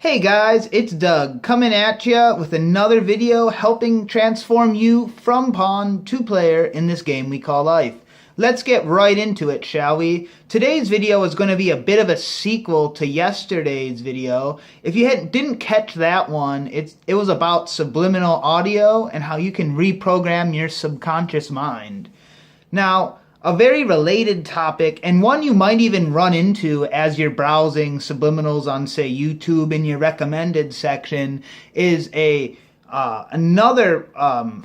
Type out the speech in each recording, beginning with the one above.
Hey guys, it's Doug coming at ya with another video helping transform you from pawn to player in this game we call life. Let's get right into it, shall we? Today's video is going to be a bit of a sequel to yesterday's video. If you didn't catch that one, it was about subliminal audio and how you can reprogram your subconscious mind. Now, a very related topic, and one you might even run into as you're browsing subliminals on, say, YouTube in your recommended section, is another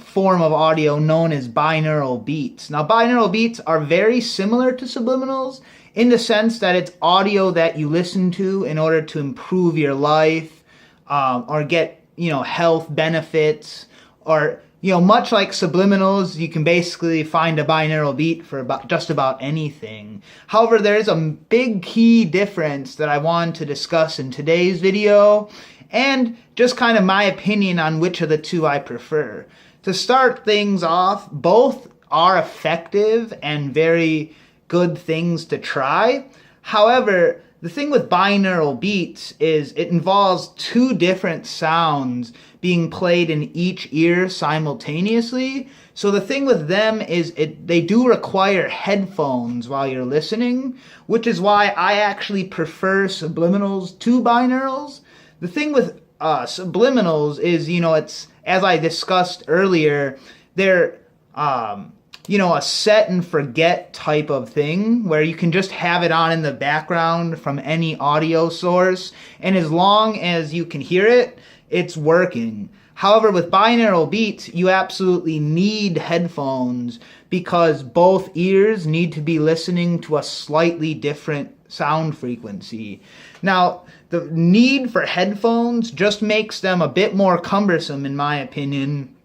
form of audio known as binaural beats. Now, binaural beats are very similar to subliminals in the sense that it's audio that you listen to in order to improve your life or get, health benefits, or much like subliminals, you can basically find a binaural beat for just about anything. However, there is a big key difference that I want to discuss in today's video, and just kind of my opinion on which of the two I prefer. To start things off, both are effective and very good things to try. However, the thing with binaural beats is it involves two different sounds being played in each ear simultaneously. So the thing with them is they do require headphones while you're listening, which is why I actually prefer subliminals to binaurals. The thing with subliminals is, it's, as I discussed earlier, they're a set and forget type of thing where you can just have it on in the background from any audio source, and as long as you can hear it, it's working. However, with binaural beats, you absolutely need headphones because both ears need to be listening to a slightly different sound frequency. Now, the need for headphones just makes them a bit more cumbersome, in my opinion,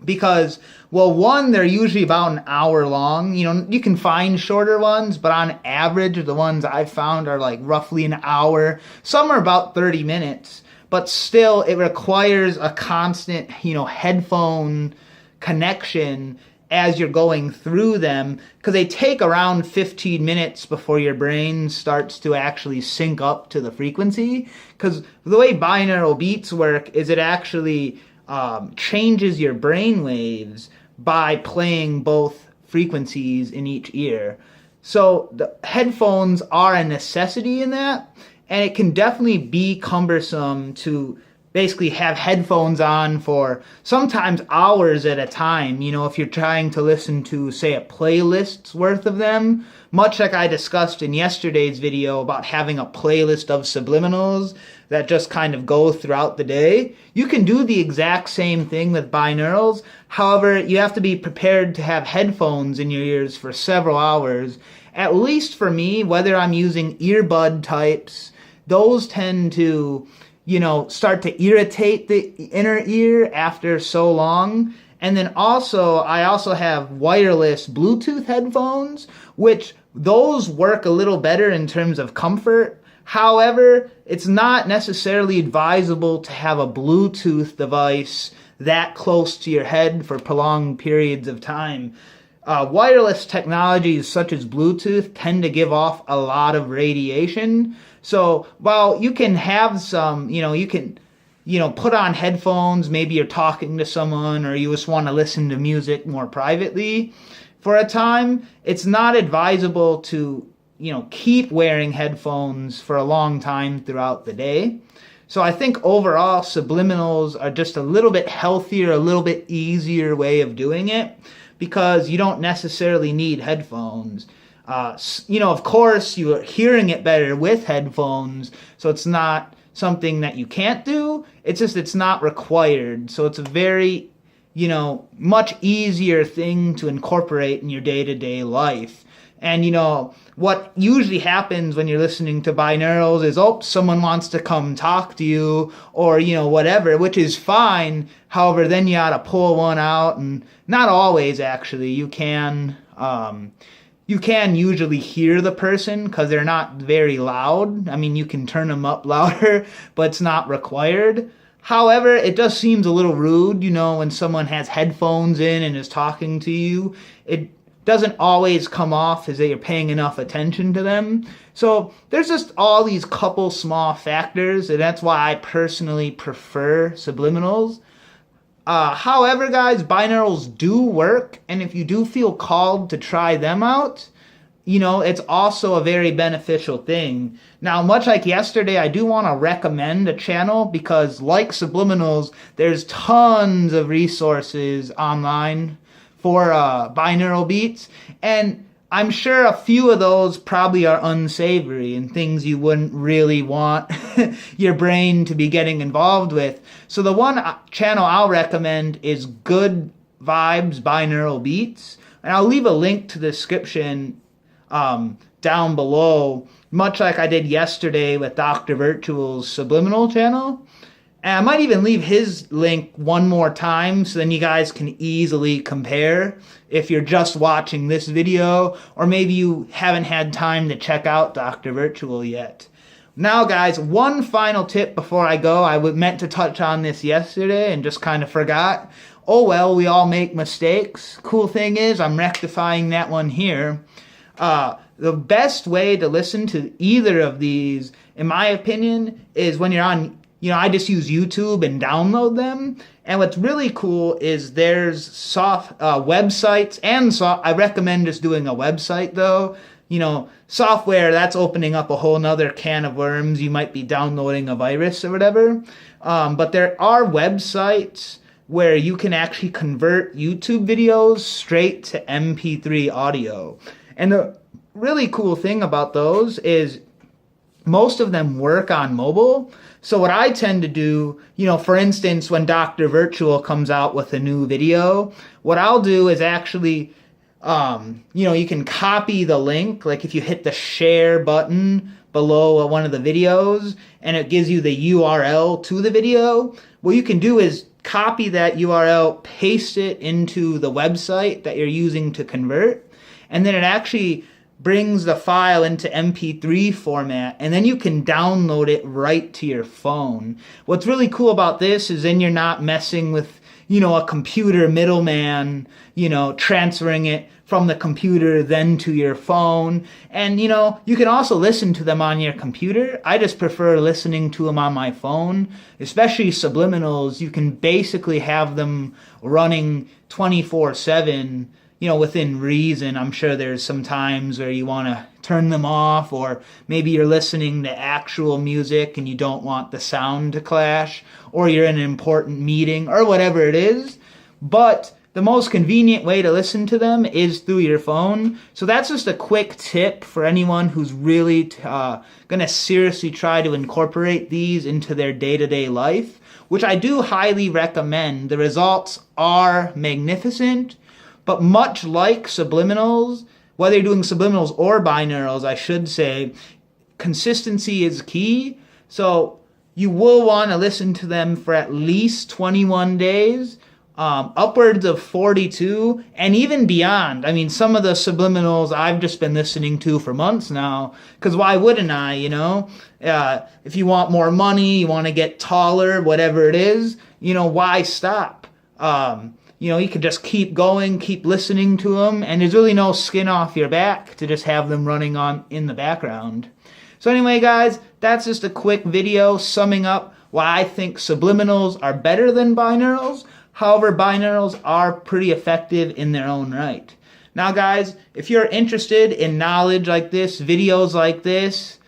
because, well, one, they're usually about an hour long. You can find shorter ones, but on average, the ones I've found are like roughly an hour. Some are about 30 minutes, but still it requires a constant, headphone connection as you're going through them, because they take around 15 minutes before your brain starts to actually sync up to the frequency. Because the way binaural beats work is it actually changes your brain waves by playing both frequencies in each ear. So the headphones are a necessity in that, and it can definitely be cumbersome to basically have headphones on for sometimes hours at a time, if you're trying to listen to, say, a playlist's worth of them, much like I discussed in yesterday's video about having a playlist of subliminals that just kind of go throughout the day. You can do the exact same thing with binaurals. However, you have to be prepared to have headphones in your ears for several hours. At least for me, whether I'm using earbud types, those tend to start to irritate the inner ear after so long. And then I also have wireless Bluetooth headphones, which those work a little better in terms of comfort. However, it's not necessarily advisable to have a Bluetooth device that close to your head for prolonged periods of time. Wireless technologies such as Bluetooth tend to give off a lot of radiation. So while you can have some, you can, put on headphones, maybe you're talking to someone or you just want to listen to music more privately for a time, it's not advisable to, keep wearing headphones for a long time throughout the day. So I think overall subliminals are just a little bit healthier, a little bit easier way of doing it, because you don't necessarily need headphones. Of course, you're hearing it better with headphones, so it's not something that you can't do. It's just it's not required. So it's a very, much easier thing to incorporate in your day-to-day life. And, what usually happens when you're listening to binaurals is, someone wants to come talk to you or, whatever, which is fine. However, then you gotta pull one out, and not always, actually. You can usually hear the person because they're not very loud. I mean, you can turn them up louder, but it's not required. However, it just seems a little rude, when someone has headphones in and is talking to you. doesn't always come off as that you're paying enough attention to them. So there's just all these couple small factors, and that's why I personally prefer subliminals. However, guys, binaurals do work, and if you do feel called to try them out, it's also a very beneficial thing. Now, much like yesterday, I do want to recommend a channel because, like subliminals, there's tons of resources online for binaural beats, and I'm sure a few of those probably are unsavory and things you wouldn't really want your brain to be getting involved with. So the one channel I'll recommend is Good Vibes Binaural Beats, and I'll leave a link to the description down below, much like I did yesterday with Dr. Virtual's Subliminal channel. And I might even leave his link one more time so then you guys can easily compare if you're just watching this video or maybe you haven't had time to check out Dr. Virtual yet. Now, guys, one final tip before I go. I meant to touch on this yesterday and just kind of forgot. Oh well, we all make mistakes. Cool thing is I'm rectifying that one here. The best way to listen to either of these, in my opinion, is when you're on, I just use YouTube and download them. And what's really cool is there's soft websites, and I recommend just doing a website though. Software, that's opening up a whole nother can of worms. You might be downloading a virus or whatever. But there are websites where you can actually convert YouTube videos straight to MP3 audio. And the really cool thing about those is most of them work on mobile. So what I tend to do, for instance, when Dr. Virtual comes out with a new video, what I'll do is actually, you can copy the link. Like if you hit the share button below one of the videos and it gives you the URL to the video, what you can do is copy that URL, paste it into the website that you're using to convert, and then it actually brings the file into MP3 format, and then you can download it right to your phone. What's really cool about this is then you're not messing with, a computer middleman, transferring it from the computer then to your phone. And, you can also listen to them on your computer. I just prefer listening to them on my phone, especially subliminals. You can basically have them running 24/7, within reason. I'm sure there's some times where you want to turn them off, or maybe you're listening to actual music and you don't want the sound to clash, or you're in an important meeting, or whatever it is. But the most convenient way to listen to them is through your phone. So that's just a quick tip for anyone who's really going to seriously try to incorporate these into their day-to-day life, which I do highly recommend. The results are magnificent. But much like subliminals, whether you're doing subliminals or binaurals, I should say, consistency is key. So you will want to listen to them for at least 21 days, upwards of 42, and even beyond. I mean, some of the subliminals I've just been listening to for months now, because why wouldn't I, if you want more money, you want to get taller, whatever it is, why stop? You can just keep going, keep listening to them, and there's really no skin off your back to just have them running on in the background. So anyway, guys, that's just a quick video summing up why I think subliminals are better than binaurals. However, binaurals are pretty effective in their own right. Now, guys, if you're interested in knowledge like this, videos like this,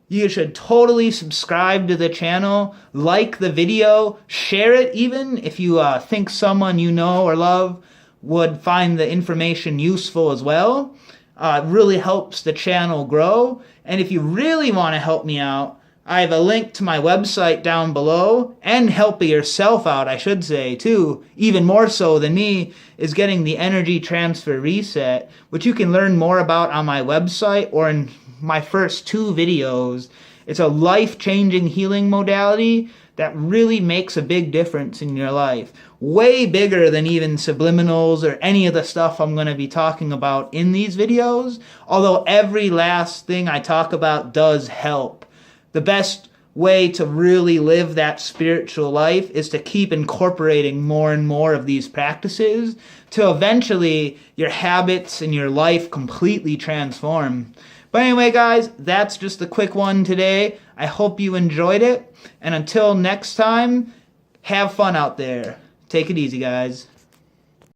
you should totally subscribe to the channel, like the video, share it even if you think someone you know or love would find the information useful as well. It really helps the channel grow. And if you really want to help me out, I have a link to my website down below, and help yourself out, I should say, too, even more so than me, is getting the energy transfer reset, which you can learn more about on my website or in my first 2 videos. It's a life-changing healing modality that really makes a big difference in your life. Way bigger than even subliminals or any of the stuff I'm going to be talking about in these videos, although every last thing I talk about does help. The best way to really live that spiritual life is to keep incorporating more and more of these practices till eventually your habits and your life completely transform. But anyway, guys, that's just a quick one today. I hope you enjoyed it. And until next time, have fun out there. Take it easy, guys.